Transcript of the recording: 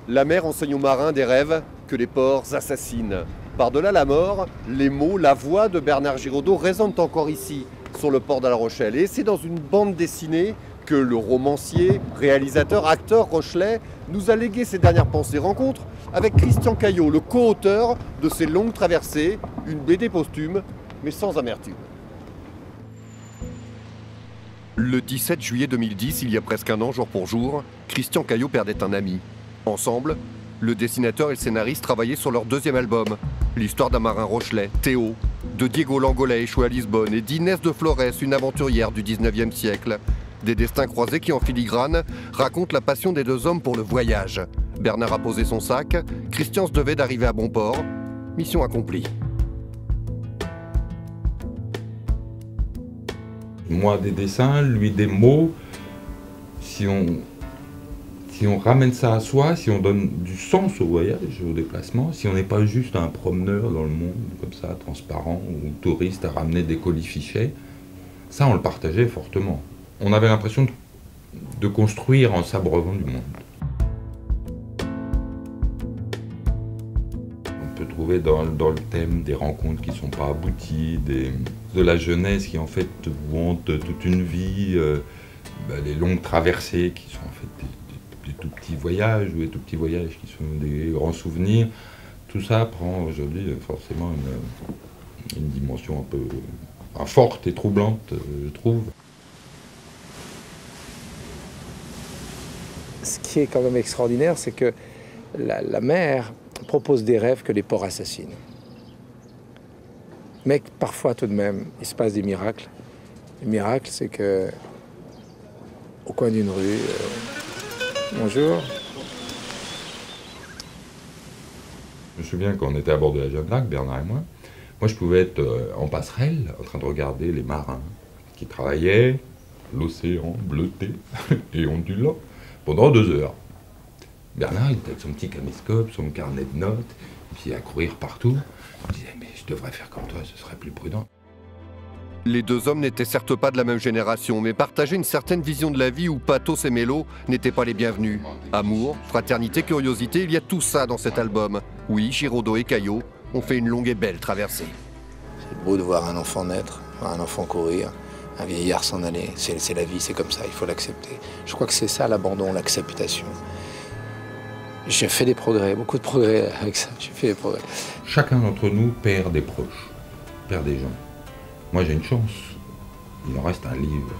La mer enseigne aux marins des rêves que les ports assassinent. Par-delà la mort, les mots, la voix de Bernard Giraudot résonnent encore ici, sur le port de La Rochelle. Et c'est dans une bande dessinée que le romancier, réalisateur, acteur rochelais nous a légué ses dernières pensées. Rencontre avec Christian Caillot, le co-auteur de ces longues traversées, une BD posthume, mais sans amertume. Le 17 juillet 2010, il y a presque un an, jour pour jour, Christian Caillot perdait un ami. Ensemble, le dessinateur et le scénariste travaillaient sur leur deuxième album, l'histoire d'un marin rochelais, Théo, de Diego Langolais échoué à Lisbonne et d'Inès de Flores, une aventurière du 19e siècle. Des destins croisés qui, en filigrane, racontent la passion des deux hommes pour le voyage. Bernard a posé son sac, Christian se devait d'arriver à bon port. Mission accomplie. Moi des dessins, lui des mots. Si on ramène ça à soi, si on donne du sens au voyage, au déplacement, si on n'est pas juste un promeneur dans le monde, comme ça, transparent, ou touriste à ramener des colifichets, ça on le partageait fortement. On avait l'impression de construire en s'abreuvant du monde. On peut trouver dans le thème des rencontres qui ne sont pas abouties, de la jeunesse qui en fait vous hante toute une vie, les longues traversées qui sont en fait des tout petits voyages, ou des tout petits voyages qui sont des grands souvenirs. Tout ça prend aujourd'hui forcément une dimension un peu forte et troublante, je trouve. Ce qui est quand même extraordinaire, c'est que la mer propose des rêves que les ports assassinent. Mais parfois, tout de même, il se passe des miracles. Le miracle, c'est que, au coin d'une rue, bonjour. Je me souviens quand on était à bord de la Jeanne d'Arc, Bernard et moi, je pouvais être en passerelle, en train de regarder les marins qui travaillaient, l'océan bleuté et ondulant, pendant 2 heures. Bernard, il était avec son petit caméscope, son carnet de notes, et puis à courir partout. Je me disais, mais je devrais faire comme toi, ce serait plus prudent. Les deux hommes n'étaient certes pas de la même génération, mais partageaient une certaine vision de la vie où pathos et mélo n'étaient pas les bienvenus. Amour, fraternité, curiosité, il y a tout ça dans cet album. Oui, Giraudot et Caillot ont fait une longue et belle traversée. C'est beau de voir un enfant naître, voir un enfant courir, un vieillard s'en aller. C'est la vie, c'est comme ça, il faut l'accepter. Je crois que c'est ça l'abandon, l'acceptation. J'ai fait des progrès, beaucoup de progrès avec ça, j'ai fait des progrès. Chacun d'entre nous perd des proches, perd des gens. Moi j'ai une chance, il en reste un livre.